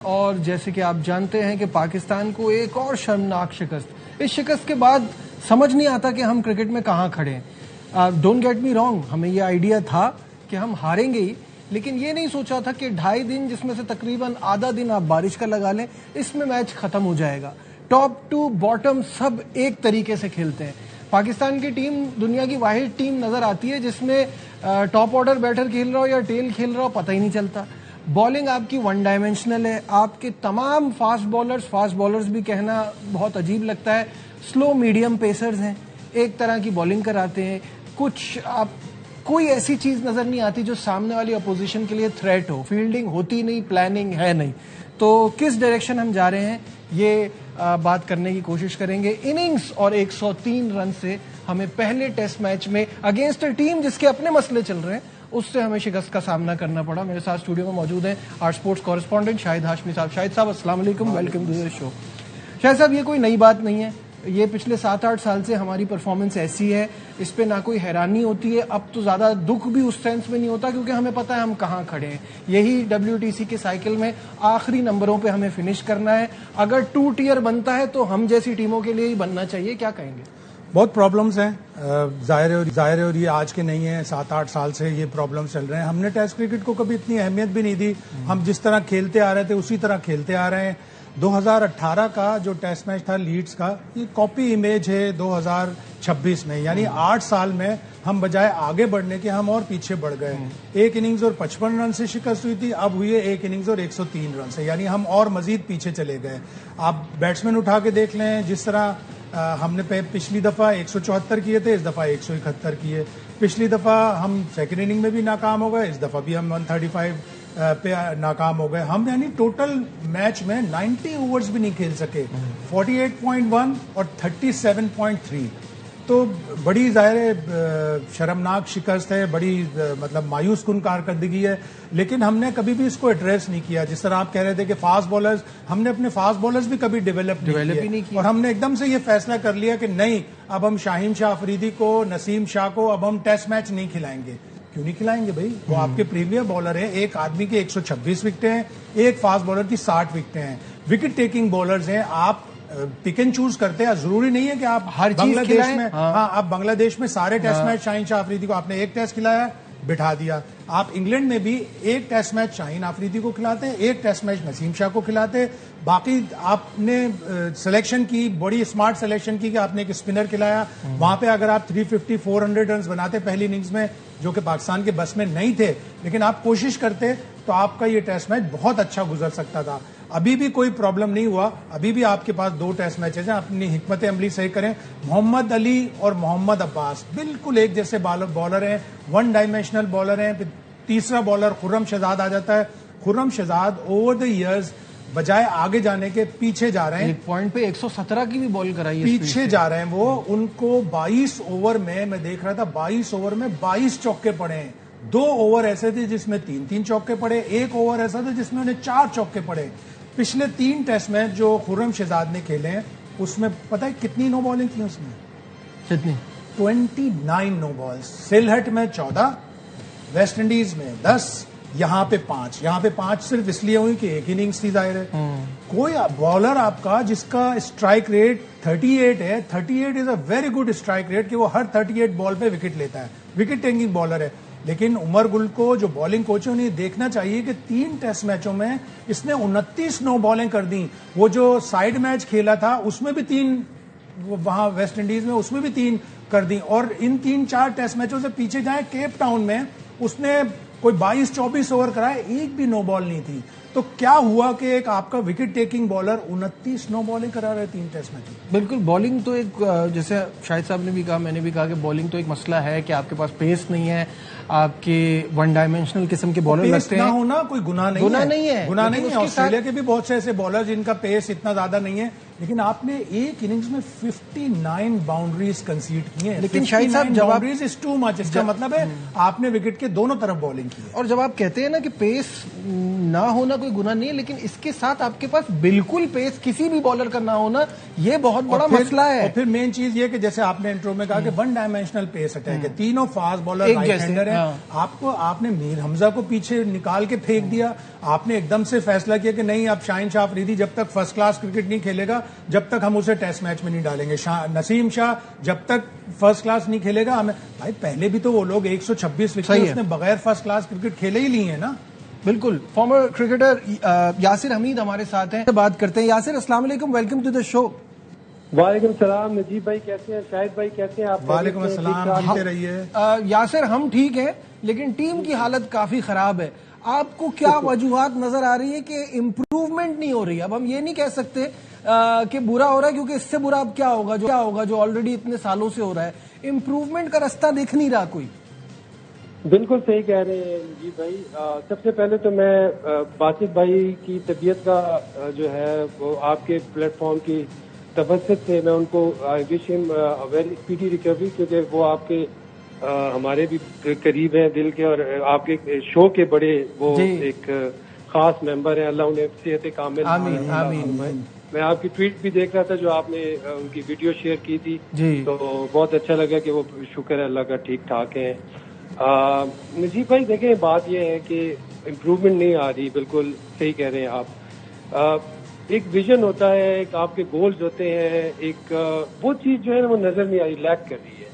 اور جیسے کہ آپ جانتے ہیں کہ پاکستان کو ایک اور شرمناک شکست، اس شکست کے بعد سمجھ نہیں آتا کہ ہم کرکٹ میں کہاں کھڑے ہیں۔ ڈونٹ گیٹ می رانگ، ہمیں یہ آئیڈیا تھا کہ ہم ہاریں گے ہی، لیکن یہ نہیں سوچا تھا کہ 2.5 دن جس میں سے تقریباً آدھا دن آپ بارش کا لگا لیں، اس میں میچ ختم ہو جائے گا۔ ٹاپ ٹو باٹم سب ایک طریقے سے کھیلتے ہیں۔ پاکستان کی ٹیم دنیا کی واحد ٹیم نظر آتی ہے جس میں ٹاپ آرڈر بیٹر کھیل رہا ہو یا ٹیل کھیل رہا ہو پتہ ہی نہیں چلتا۔ بالنگ آپ کی ون ڈائمینشنل ہے، آپ کے تمام فاسٹ بالرز بھی کہنا بہت عجیب لگتا ہے، سلو میڈیم پیسرز ہیں، ایک طرح کی بالنگ کراتے ہیں۔ کچھ آپ کوئی ایسی چیز نظر نہیں آتی جو سامنے والی اپوزیشن کے لیے تھریٹ ہو، فیلڈنگ ہوتی نہیں، پلاننگ ہے نہیں۔ تو کس ڈائریکشن ہم جا رہے ہیں یہ بات کرنے کی کوشش کریں گے۔ اننگز اور 103 رن سے ہمیں پہلے ٹیسٹ میچ میں اگینسٹ اے ٹیم جس کے اپنے مسئلے چل رہے ہیں اس سے ہمیں شکست کا سامنا کرنا پڑا۔ میرے ساتھ اسٹوڈیو میں موجود ہیں آر اسپورٹس کورسپونڈنٹ شاہد ہاشمی صاحب۔ شاہد صاحب السلام علیکم، ویلکم ٹو دی شو۔ شاہد صاحب یہ کوئی نئی بات نہیں ہے، یہ پچھلے 7-8 سال سے ہماری پرفارمنس ایسی ہے، اس پہ نہ کوئی حیرانی ہوتی ہے۔ اب تو زیادہ دکھ بھی اس سینس میں نہیں ہوتا کیونکہ ہمیں پتہ ہے ہم کہاں کھڑے ہیں۔ یہی WTC کے سائیکل میں آخری نمبروں پہ ہمیں فنش کرنا ہے۔ اگر 2 ٹیئر بنتا ہے تو ہم جیسی ٹیموں کے لیے ہی بننا چاہیے، کیا کہیں گے؟ بہت پرابلمز ہیں، ظاہر ہے اور یہ آج کے نہیں ہیں، 7-8 سال سے یہ پرابلمز چل رہے ہیں۔ ہم نے ٹیسٹ کرکٹ کو کبھی اتنی اہمیت بھی نہیں دی، ہم جس طرح کھیلتے آ رہے تھے اسی طرح کھیلتے آ رہے ہیں۔ 2018 کا جو ٹیسٹ میچ تھا لیڈز کا، یہ کاپی امیج ہے 2026 میں، یعنی 8 سال میں ہم بجائے آگے بڑھنے کے ہم اور پیچھے بڑھ گئے۔ 1 اننگز اور 55 رن سے شکست ہوئی تھی، اب ہوئی ہے 1 اننگز اور 103 رن سے، یعنی ہم اور مزید پیچھے چلے گئے۔ آپ بیٹسمین اٹھا کے دیکھ لیں، جس طرح ہم نے پچھلی دفعہ 174 کیے تھے، اس دفعہ 171 کیے۔ پچھلی دفعہ ہم سیکنڈ اننگ میں بھی ناکام ہو گئے، اس دفعہ بھی ہم 135 پہ ناکام ہو گئے۔ ہم یعنی ٹوٹل میچ میں 90 اوورز بھی نہیں کھیل سکے، 48.1 اور 37.3۔ تو بڑی ظاہر شرمناک شکست ہے، بڑی مطلب مایوس کن کارکردگی ہے، لیکن ہم نے کبھی بھی اس کو ایڈریس نہیں کیا۔ جس طرح آپ کہہ رہے تھے کہ فاسٹ بالرز، ہم نے اپنے فاسٹ بالرز بھی کبھی ڈیولپ نہیں کیے، اور ہم نے ایک دم سے یہ فیصلہ کر لیا کہ نہیں، اب ہم شاہین شاہ افریدی کو، نسیم شاہ کو اب ہم ٹیسٹ میچ نہیں کھلائیں گے۔ کیوں نہیں کھلائیں گے بھائی؟ وہ آپ کے پریمیئر بالر ہیں، ایک آدمی کے 126 وکٹیں ہیں، ایک فاسٹ بالر کی 60 وکٹیں ہیں، وکٹ ٹیکنگ بالرز ہیں۔ آپ پک اینڈ چوز کرتے ہیں، ضروری نہیں ہے کہ آپ ہر بنگلہ چیز دیش میں آپ بنگلہ دیش میں سارے ٹیسٹ میچ شاہین شاہ افریدی کو آپ نے ایک ٹیسٹ کھلایا، بٹھا دیا۔ آپ انگلینڈ میں بھی ایک ٹیسٹ میچ شاہین افریدی کو کھلاتے ہیں، ایک ٹیسٹ میچ نسیم شاہ کو کھلاتے ہیں۔ باقی آپ نے سلیکشن کی، بڑی اسمارٹ سلیکشن کی کہ آپ نے ایک اسپنر کھلایا، وہاں پہ اگر آپ 350 400 رنز بناتے پہلی اننگز میں، جو کہ پاکستان کے بس میں نہیں تھے، لیکن آپ کوشش کرتے تو آپ کا یہ ٹیسٹ میچ بہت اچھا گزر سکتا تھا۔ ابھی بھی کوئی پرابلم نہیں ہوا، ابھی بھی آپ کے پاس 2 ٹیسٹ میچز ہیں، اپنی حکمت عملی صحیح کریں۔ محمد علی اور محمد عباس بالکل ایک جیسے بالر ہیں، 1 ڈائمینشنل بالر ہیں۔ پھر تیسرا بالر خرم شہزاد آ جاتا ہے۔ خرم شہزاد اوور دا ایئرز بجائے آگے جانے کے پیچھے جا رہے ہیں، ایک پوائنٹ پہ 117 کی بھی بال کرائی، پیچھے جا رہے ہیں وہ۔ ان کو 22 اوور میں دیکھ رہا تھا، 22 اوور میں 22 چوکے پڑے ہیں۔ 2 اوور ایسے تھے جس میں 3 چوکے پڑے، 1 اوور ایسا تھا جس میں انہیں 4 چوکے پڑے۔ پچھلے 3 ٹیسٹ میچ جو خرم شہزاد نے کھیلے ہیں اس میں پتہ ہے کتنی نو بالنگ تھی؟ اس میں کتنی؟ 29 نو بالز۔ سلہٹ میں 14، ویسٹ انڈیز میں 10، یہاں پہ 5۔ یہاں پہ 5 صرف اس لیے ہوئی کہ ایک اننگز تھی، ظاہر ہے۔ کوئی بالر آپ کا جس کا اسٹرائک ریٹ 38 ہے، 38 is a very good strike rate, کہ وہ ہر 38 بال پہ وکٹ لیتا ہے، وکٹ ٹیکنگ بالر ہے۔ لیکن عمر گل کو جو بالنگ کوچ ہے انہیں دیکھنا چاہیے کہ 3 ٹیسٹ میچوں میں اس نے 29 نو بالیں کر دیں۔ وہ جو سائیڈ میچ کھیلا تھا اس میں بھی 3، وہاں ویسٹ انڈیز میں اس میں بھی 3 کر دیں، اور ان 3-4 ٹیسٹ میچوں سے پیچھے جائیں، کیپ ٹاؤن میں اس نے کوئی 22-24 اوور کرائے، ایک بھی نو بال نہیں تھی۔ تو کیا ہوا کہ ایک آپ کا وکٹ ٹیکنگ بالر 29 نو بالنگ کرا رہے 3 ٹیسٹ میچ؟ بالکل، بالنگ تو ایک، جیسے شاہد صاحب نے بھی کہا، میں نے بھی کہا کہ بالنگ تو ایک مسئلہ ہے کہ آپ کے پاس پیس نہیں ہے، آپ کے 1 ڈائمینشنل قسم کے بالر لگتے ہیں۔ نہ ہونا کوئی گناہ نہیں ہے، گناہ نہیں ہے۔ آسٹریلیا کے بھی بہت سے ایسے بالر جن کا پیس اتنا زیادہ نہیں ہے، لیکن آپ نے ایک اننگز میں 59 باؤنڈریز کنسیڈ کی ہیں۔ لیکن شاہد صاحب جب باؤنڈریز از ٹو مچ، اس کا مطلب ہے آپ نے وکٹ کے دونوں طرف بالنگ کی ہے۔ اور جب آپ کہتے ہیں نا کہ پیس نہ ہونا کوئی گناہ نہیں ہے, لیکن اس کے ساتھ آپ کے پاس بالکل پیس کسی بھی بالر کا نہ ہونا یہ بہت بڑا مسئلہ ہے. اور پھر مین چیز یہ کہ جیسے آپ نے انٹرو میں کہا کہ ون ڈائمینشنل پیس اٹیک ہے, تینوں فاسٹ بالر رائٹ ہینڈر ہیں. آپ نے میر حمزہ کو پیچھے نکال کے پھینک دیا, آپ نے ایک دم سے فیصلہ کیا کہ نہیں اب شاہین شاہ افریدی جب تک فرسٹ کلاس کرکٹ نہیں کھیلے گا جب تک ہم اسے ٹیسٹ میچ میں نہیں ڈالیں گے, نسیم شاہ جب تک فرسٹ کلاس نہیں کھیلے گا ہمیں. بھائی پہلے بھی تو وہ لوگ 126 وکٹیں اس نے بغیر فرسٹ کلاس کرکٹ کھیلے ہی لی ہیں نا. بالکل. فارمر کرکٹر یاسر حمید ہمارے ساتھ ہیں, بات کرتے ہیں. یاسر السلام علیکم, ویلکم ٹو دا شو. وعلیکم السلام. نجیب بھائی کیسے ہیں؟ شاہد بھائی کیسے ہیں آپ؟ وعلیکم السلام, ٹھیک رہیے. یاسر ہم ٹھیک ہیں, لیکن ٹیم کی حالت کافی خراب ہے. آپ کو کیا وجوہات نظر آ رہی ہے کہ امپروومنٹ نہیں ہو رہی؟ اب ہم یہ نہیں کہہ سکتے کہ برا ہو رہا ہے, کیونکہ اس سے برا اب کیا ہوگا جو آلریڈی اتنے سالوں سے ہو رہا ہے. امپروومنٹ کا راستہ دیکھ نہیں رہا کوئی. بالکل صحیح کہہ رہے ہیں نجیب بھائی. سب سے پہلے تو میں باسط بھائی کی طبیعت کا جو ہے وہ آپ کے پلیٹ فارم کی توسط سے میں ان کو وش ہم ویری اسپیڈی ریکوری, کیونکہ وہ آپ کے ہمارے بھی قریب ہیں دل کے, اور آپ کے شو کے بڑے وہ ایک خاص ممبر ہیں. اللہ انہیں صحت کامل. آمین. میں آپ کی ٹویٹ بھی دیکھ رہا تھا جو آپ نے ان کی ویڈیو شیئر کی تھی, تو بہت اچھا لگا کہ وہ شکر ہے اللہ کا ٹھیک ٹھاک ہیں. نجیب بھائی دیکھیں, بات یہ ہے کہ امپروومنٹ نہیں آ رہی. بالکل صحیح کہہ رہے ہیں آپ. ایک ویژن ہوتا ہے, ایک آپ کے گولز ہوتے ہیں, ایک وہ چیز جو ہے وہ نظر نہیں آ رہی, لیک کر رہی ہے.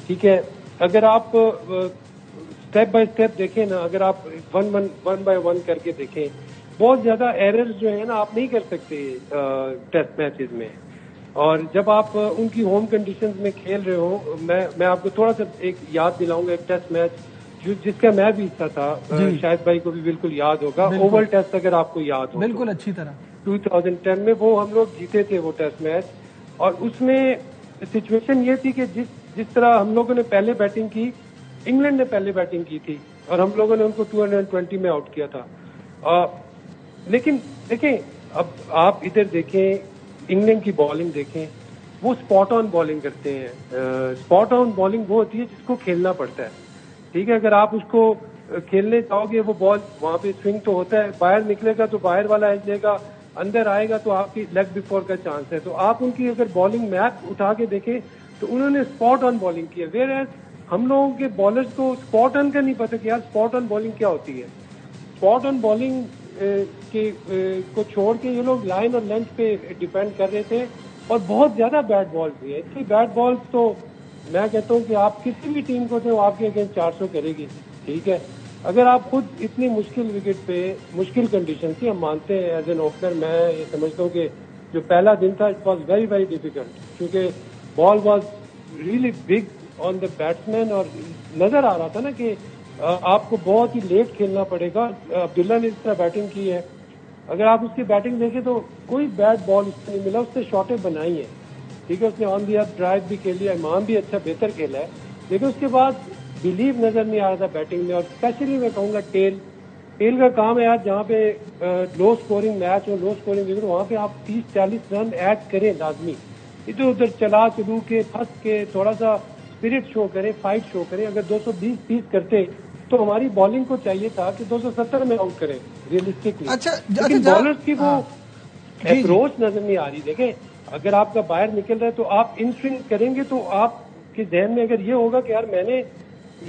ٹھیک ہے, اگر آپ اسٹیپ بائی اسٹیپ دیکھیں نا, اگر آپ ون بائی ون کر کے دیکھیں, بہت زیادہ ایررز جو ہے نا آپ نہیں کر سکتے ٹیسٹ میچز میں. اور جب آپ ان کی ہوم کنڈیشنز میں کھیل رہے ہو, میں آپ کو تھوڑا سا ایک یاد دلاؤں گا, ایک ٹیسٹ میچ جس کا میں بھی حصہ تھا, شاید بھائی کو بھی بالکل یاد ہوگا, اوول ٹیسٹ اگر آپ کو یاد ہو. بالکل اچھی طرح 2010 میں وہ ہم لوگ جیتے تھے وہ ٹیسٹ میچ. اور اس میں سچویشن یہ تھی کہ جس طرح ہم لوگوں نے پہلے بیٹنگ کی, انگلینڈ نے پہلے بیٹنگ کی تھی اور ہم لوگوں نے ان کو 220 میں آؤٹ کیا تھا. لیکن دیکھیں, اب آپ ادھر دیکھیں, انگلینڈ کی بالنگ دیکھیں, وہ اسپاٹ آن بالنگ کرتے ہیں. اسپاٹ آن بالنگ وہ ہوتی ہے جس کو کھیلنا پڑتا ہے. ٹھیک ہے, اگر آپ اس کو کھیلنے چاہو گے, وہ بال وہاں پہ سوئنگ تو ہوتا ہے, باہر نکلے گا تو باہر والا ایج لے گا, اندر آئے گا تو آپ کی لیگ بفور کا چانس ہے. تو آپ ان کی اگر بالنگ میپ اٹھا کے دیکھیں تو انہوں نے اسپاٹ آن بالنگ کی ہے. ویئر ایز ہم لوگوں کے بالرز کو اسپاٹ آن کا نہیں پتا کہ یار اسپاٹ آن بالنگ کیا ہوتی ہے. اسپاٹ آن بالنگ کو چھوڑ کے یہ لوگ لائن اور لینتھ پہ ڈیپینڈ کر رہے تھے, اور بہت زیادہ بیٹ بالز بھی ہے. اتنی بیٹ بالز تو میں کہتا ہوں کہ آپ کسی بھی ٹیم کو وہ آپ کے اگینسٹ 400 کرے گی. ٹھیک ہے, اگر آپ خود اتنی مشکل وکٹ پہ مشکل کنڈیشن تھی, ہم مانتے ہیں ایز این اوپنر میں یہ سمجھتا ہوں کہ جو پہلا دن تھا it was very very difficult, کیونکہ ball was really big on the batsman, اور نظر آ رہا تھا نا کہ آپ کو بہت ہی لیٹ کھیلنا پڑے گا. عبداللہ نے اس طرح بیٹنگ کی ہے, اگر آپ اس کی بیٹنگ دیکھیں تو کوئی بیٹ بال اس کو نہیں ملا, اس نے شاٹیں بنائی ہیں. ٹھیک ہے, اس نے آن دی اپ ڈرائیو بھی کھیلی ہے, امام بھی اچھا بہتر کھیلا ہے, لیکن اس کے بعد بلیو نظر نہیں آ رہا تھا بیٹنگ میں. اور اسپیشلی میں کہوں گا ٹیل کا کام ہے یار, جہاں پہ لو سکورنگ میچ اور لو سکورنگ وکٹ, وہاں پہ آپ 30-40 رن ایڈ کریں لازمی. ادھر ادھر چلا چلو کے پھنس کے تھوڑا سا اسپرٹ شو کریں, فائٹ شو کریں. اگر 220 کرتے تو ہماری بالنگ کو چاہیے تھا کہ 270 میں آؤٹ کریں ریئلسٹکلی. لیکن بالرز کی وہ اپروچ نظر نہیں آ رہی. دیکھیں, اگر آپ کا باہر نکل رہا ہے تو آپ ان سوئنگ کریں گے, تو آپ کے ذہن میں اگر یہ ہوگا کہ یار میں نے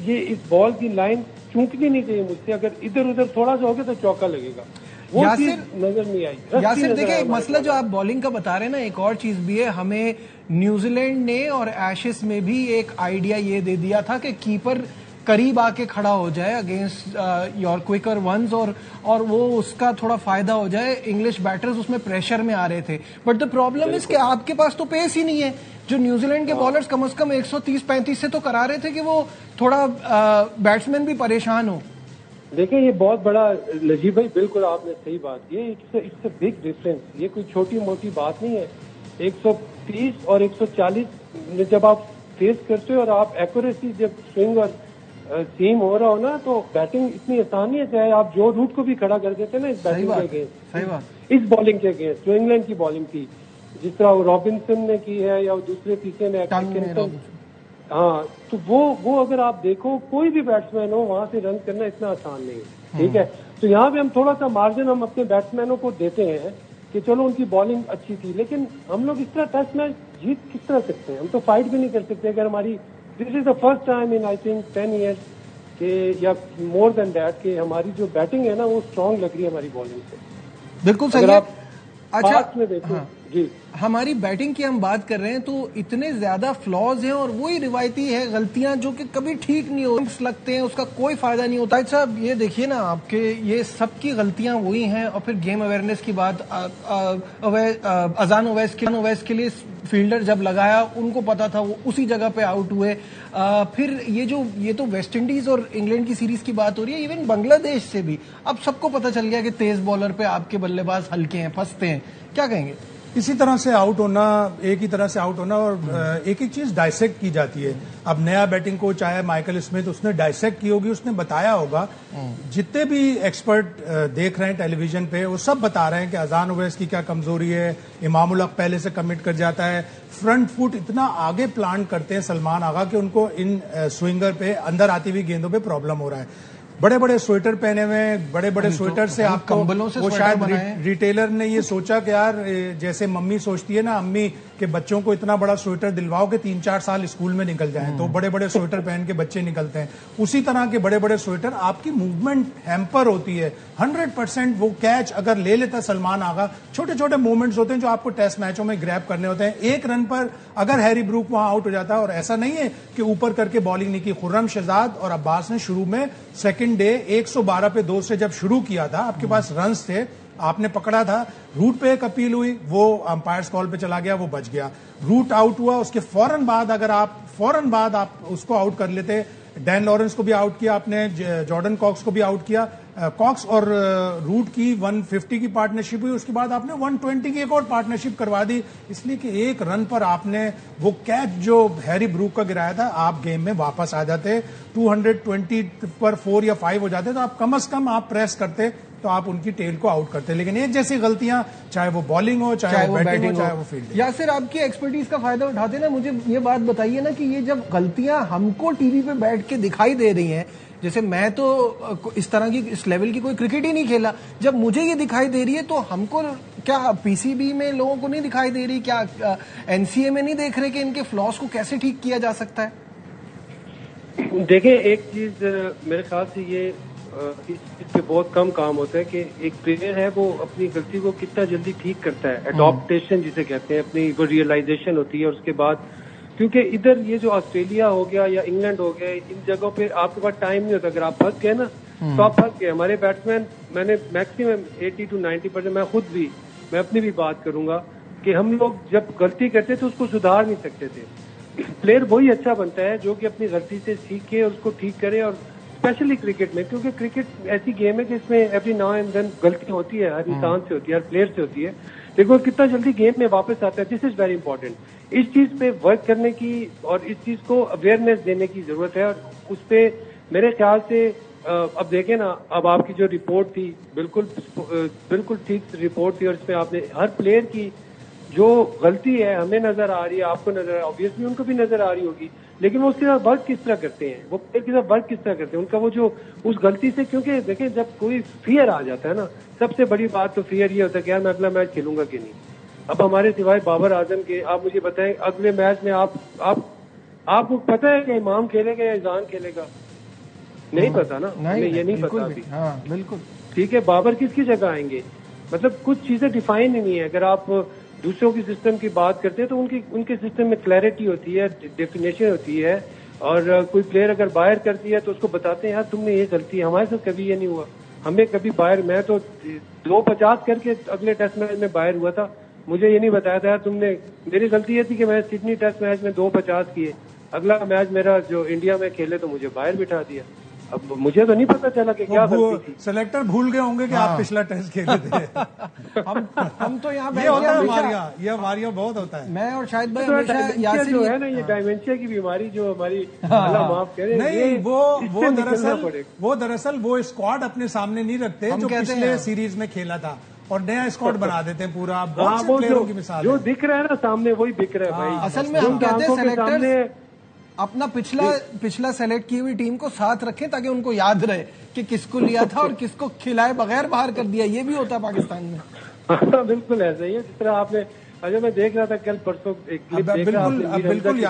یہ اس بال کی لائن چونکنی نہیں چاہیے مجھ سے, اگر ادھر ادھر تھوڑا سا ہوگا تو چوکا لگے گا. وہ چیز نظر نہیں آئی. یاسر دیکھیں, ایک مسئلہ جو آپ بالنگ کا بتا رہے ہیں نا, ایک اور چیز بھی ہے. ہمیں نیوزی لینڈ نے اور ایشز میں بھی ایک آئیڈیا یہ دے دیا تھا کہ کیپر قریب آ کے کھڑا ہو جائے اگینسٹ یور کوئکر ونز, اور وہ اس کا تھوڑا فائدہ ہو جائے. انگلش بیٹرز اس میں پریشر میں آ رہے تھے, بٹ دا پرابلم از کہ آپ کے پاس تو پیس ہی نہیں ہے. جو نیوزی لینڈ کے بالرز کم از کم 130-135 سے تو کرا رہے تھے کہ وہ تھوڑا بیٹسمین بھی پریشان ہو. دیکھیں, یہ بہت بڑا نجیب بھائی, بالکل آپ نے صحیح بات کی. اٹس اے بگ ڈفرینس, یہ کوئی چھوٹی موٹی بات نہیں ہے. 130 اور 140 جب آپ فیس کرتے ہو, اور آپ ایکوریسی جب سوئنگ اور سیم ہو رہا ہو نا, تو بیٹنگ اتنی آسان نہیں ہے. چاہے آپ جو روٹ کو بھی کھڑا کر دیتے نا اس بیٹنگ کے اگینسٹ, اس بالنگ کے اگینسٹ جو انگلینڈ کی بالنگ تھی, جس طرح وہ رابنسن نے کی ہے یا دوسرے تیسرے نے, ہاں, تو وہ اگر آپ دیکھو کوئی بھی بیٹسمین ہو, وہاں سے رن کرنا اتنا آسان نہیں ہے. ٹھیک ہے, تو یہاں پہ ہم تھوڑا سا مارجن ہم اپنے بیٹسمینوں کو دیتے ہیں کہ چلو ان کی بالنگ اچھی تھی، لیکن ہم لوگ اس طرح ٹیسٹ میچ جیت کس طرح سکتے ہیں؟ ہم تو فائٹ بھی نہیں کر سکتے اگر ہماری this is the first time in I think 10 years کہ یا مور دین دیٹ کہ ہماری جو بیٹنگ ہے نا وہ اسٹرانگ لگ رہی ہے ہماری بالنگ سے. بالکل صحیح ہے. اچھا میں دیکھیں جی ہماری بیٹنگ کی ہم بات کر رہے ہیں تو اتنے زیادہ فلاز ہیں اور وہی روایتی ہے غلطیاں جو کہ کبھی ٹھیک نہیں ہوتی لگتے ہیں، اس کا کوئی فائدہ نہیں ہوتا. صاحب یہ دیکھیے نا آپ کے یہ سب کی غلطیاں وہی ہیں. اور پھر گیم اویئرنیس کی بات، اذان اویس کے لیے فیلڈر جب لگایا ان کو پتا تھا وہ اسی جگہ پہ آؤٹ ہوئے. پھر یہ تو ویسٹ انڈیز اور انگلینڈ کی سیریز کی بات ہو رہی ہے، ایون بنگلہ دیش سے بھی اب سب کو پتا چل گیا کہ تیز بالر پہ آپ کے بلے باز ہلکے ہیں، پھنستے ہیں. کیا کہیں گے؟ اسی طرح سے آؤٹ ہونا، ایک ہی طرح سے آؤٹ ہونا، اور ایک ایک چیز ڈائسیکٹ کی جاتی ہے. اب نیا بیٹنگ کوچ آیا مائیکل اسمتھ، اس نے ڈائسیکٹ کی ہوگی، اس نے بتایا ہوگا. جتنے بھی ایکسپرٹ دیکھ رہے ہیں ٹیلی ویژن پہ وہ سب بتا رہے ہیں کہ اذان اویس کی کیا کمزوری ہے. امام الحق پہلے سے کمٹ کر جاتا ہے، فرنٹ فٹ اتنا آگے پلانٹ کرتے ہیں سلمان آغا کہ ان کو ان سوئنگر پہ اندر آتی ہوئی گیندوں پہ پرابلم ہو رہا ہے. بڑے بڑے سویٹر پہنے ہوئے، بڑے بڑے سویٹر سے آپ کو وہ شاید ریٹیلر نے یہ سوچا کہ یار جیسے ممی سوچتی ہے نا امی کہ بچوں کو اتنا بڑا سویٹر دلواؤ کہ 3-4 سال اسکول میں نکل جائیں، تو بڑے بڑے سویٹر پہن کے بچے نکلتے ہیں. اسی طرح کے بڑے بڑے سویٹر آپ کی موومنٹ ہیمپر ہوتی ہے. 100% وہ کیچ اگر لے لیتا سلمان آغا، چھوٹے چھوٹے موومنٹس ہوتے ہیں جو آپ کو ٹیسٹ میچوں میں گریب کرنے ہوتے ہیں. ایک رن پر اگر ہیری بروک وہاں آؤٹ ہو جاتا ہے، اور ایسا نہیں ہے کہ اوپر کر کے بالنگ نہیں کی. خرم شہزاد اور عباس نے شروع میں سیکنڈ ڈے 112 پہ 2 سے جب شروع کیا تھا، آپ کے پاس رنز تھے، آپ نے پکڑا تھا. روٹ پہ ایک اپیل ہوئی، وہ امپائرز کال پہ چلا گیا، وہ بچ گیا. روٹ آؤٹ ہوا، اس کے فوراً بعد اگر آپ اس کو آؤٹ کر لیتے. ڈین لارنس کو بھی آؤٹ کیا آپ نے، جارڈن کاکس کو بھی آؤٹ کیا. کاکس اور روٹ کی 150 کی پارٹنرشپ ہوئی، اس کے بعد آپ نے 120 کی ایک اور پارٹنرشپ کروا دی، اس لیے کہ ایک رن پر آپ نے وہ کیچ جو ہیری بروک کا گرایا تھا، آپ گیم میں واپس آ جاتے. 220 پر 4 یا 5 ہو جاتے تو آپ کم از کم آپ پریس کرتے تو آپ ان کی ٹیل کو آؤٹ کرتے. لیکن ایک جیسی غلطیاں، چاہے وہ بالنگ ہو، چاہے وہ بیٹنگ ہو، چاہے وہ فیلڈنگ. یاسر آپ کی ایکسپرٹیز کا فائدہ اٹھاتے نا، مجھے یہ بات بتائیے نا کہ یہ جب غلطیاں ہم کو ٹی وی پہ بیٹھ کے دکھائی دے رہی ہیں، جیسے میں تو اس طرح کی اس لیول کی کوئی کرکٹ ہی نہیں کھیلا، جب مجھے یہ دکھائی دے رہی ہے تو ہم کو کیا پی سی بی میں لوگوں کو نہیں دکھائی دے رہی؟ کیا این سی اے میں نہیں دیکھ رہے کہ ان کے فلاس کو کیسے ٹھیک کیا جا سکتا ہے؟ دیکھیں ایک چیز میرے خیال سے یہ اس پہ بہت کم کام ہوتا ہے کہ ایک پلیئر ہے وہ اپنی غلطی کو کتنا جلدی ٹھیک کرتا ہے. اڈاپٹیشن جسے کہتے ہیں، اپنی وہ ریئلائزیشن ہوتی ہے. اس کے بعد کیونکہ ادھر یہ جو آسٹریلیا ہو گیا یا انگلینڈ ہو گیا، ان جگہوں پہ آپ کے پاس ٹائم نہیں ہوتا. اگر آپ پھنس گئے نا تو آپ پھنس گئے. ہمارے بیٹسمین، میں نے میکسیمم 80 to 90%، میں اپنی بھی بات کروں گا کہ ہم لوگ جب غلطی کرتے تو اس کو سدھار نہیں سکتے تھے. پلیئر وہی اچھا بنتا ہے جو کہ اپنی غلطی سے سیکھے اور اس کو ٹھیک کرے. اور اسپیشلی کرکٹ میں، کیونکہ کرکٹ ایسی گیم ہے کہ اس میں ایوری ناؤ اینڈ دین غلطی ہوتی ہے، ہر انسان سے ہوتی ہے، ہر پلیئر سے ہوتی ہے، لیکن وہ کتنا جلدی گیم میں واپس آتا ہے. دس از ویری امپورٹنٹ. اس چیز پہ ورک کرنے کی اور اس چیز کو اویئرنیس دینے کی ضرورت ہے. اور اس پہ میرے خیال سے اب دیکھیں نا، اب آپ کی جو رپورٹ تھی بالکل ٹھیک رپورٹ تھی، اور اس میں آپ نے ہر پلیئر کی جو غلطی ہے ہمیں نظر آ رہی ہے، آپ کو نظر آ رہی ہے، آبویسلی ان کو بھی نظر آ رہی ہوگی، لیکن وہ اس کے ساتھ ورک کس طرح کرتے ہیں، وہ پلیئر کے ساتھ ورک کس طرح کرتے ہیں، ان کا وہ جو اس غلطی سے. کیونکہ دیکھیں جب کوئی فیئر آ جاتا ہے نا، سب سے بڑی بات تو فیئر یہ ہوتا ہے کہ یار میں اگلا میچ کھیلوں گا کہ نہیں. اب ہمارے سوائے بابر اعظم کے آپ مجھے بتائیں اگلے میچ میں آپ کو پتہ ہے کہ امام کھیلے گا یا اذان کھیلے گا؟ نہیں پتا نا، ہمیں یہ نہیں پتا ابھی. بالکل ٹھیک ہے، بابر کس کی جگہ آئیں گے؟ مطلب کچھ چیزیں ڈیفائن ہی نہیں ہے. اگر آپ دوسروں کی سسٹم کی بات کرتے ہیں تو ان کے سسٹم میں کلیئرٹی ہوتی ہے، ڈیفینیشن ہوتی ہے. اور کوئی پلیئر اگر باہر کرتی ہے تو اس کو بتاتے ہیں یار تم نے یہ غلطی. ہمارے ساتھ کبھی یہ نہیں ہوا. ہمیں کبھی باہر، میں تو 250 کر کے اگلے ٹیسٹ میچ میں باہر ہوا تھا، مجھے یہ نہیں بتایا تھا یار تم نے. میری غلطی یہ تھی کہ میں سڈنی ٹیسٹ میچ میں 250 کیے، اگلا میچ میرا جو انڈیا میں کھیلے تو مجھے باہر بٹھا دیا. اب مجھے تو نہیں پتا چلا کہ کیا غلطی تھی. سلیکٹر بھول گئے ہوں گے کہ آپ پچھلا ٹیسٹ کھیلے تھے. ہم تو یہاں یہ ہماریاں بہت ہوتا ہے. میں اور شاہد بھائی ہمیشہ یاسر جو ہے نا، یہ ڈائمینشیا کی بیماری جو ہماری اللہ معاف کرے، نہیں وہ دراصل وہ اسکواڈ اپنے سامنے نہیں رکھتے جو پچھلے سیریز میں کھیلا تھا، اور نیا اسکواڈ بنا دیتے ہیں پورا. بہت سے پلیئروں کی مثال جو دکھ رہا ہے نا سامنے وہی دکھ رہا ہے بھائی. اصل میں ہم کہتے ہیں سلیکٹر اپنا پچھلا سیلیکٹ کی ہوئی ٹیم کو ساتھ رکھیں تاکہ ان کو یاد رہے کہ کس کو لیا تھا اور کس کو کھلائے بغیر باہر کر دیا. یہ بھی ہوتا ہے پاکستان میں. بالکل ایسا ہی ہے جس طرح آپ نے اجے میں دیکھ رہا تھا کل پرسوں ایک کلپ دیکھ رہا تھا. بالکل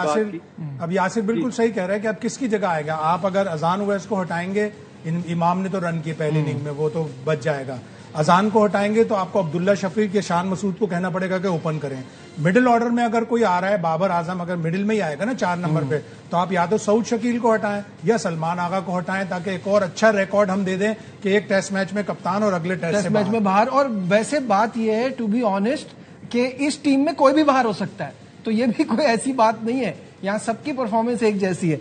یاسر بالکل صحیح کہہ رہا ہے کہ اب کس کی جگہ آئے گا. آپ اگر اذان اویس کو ہٹائیں گے, امام نے تو رن کی پہلی اننگ میں, وہ تو بچ جائے گا. اذان کو ہٹائیں گے تو آپ کو عبداللہ شفیق یا شان مسعود کو کہنا پڑے گا کہ اوپن کریں. مڈل آرڈر میں اگر کوئی آ رہا ہے, بابر اعظم اگر مڈل میں ہی آئے گا نا 4 نمبر پہ, تو آپ یا تو سعود شکیل کو ہٹائیں یا سلمان آغا کو ہٹائیں تاکہ ایک اور اچھا ریکارڈ ہم دے دیں کہ ایک ٹیسٹ میچ میں کپتان اور اگلے ٹیسٹ میچ میں باہر. اور ویسے بات یہ ہے ٹو بی آنےسٹ کہ اس ٹیم میں کوئی بھی باہر ہو سکتا ہے, تو یہ بھی کوئی ایسی بات نہیں ہے. یہاں سب کی پرفارمنس ایک جیسی ہے.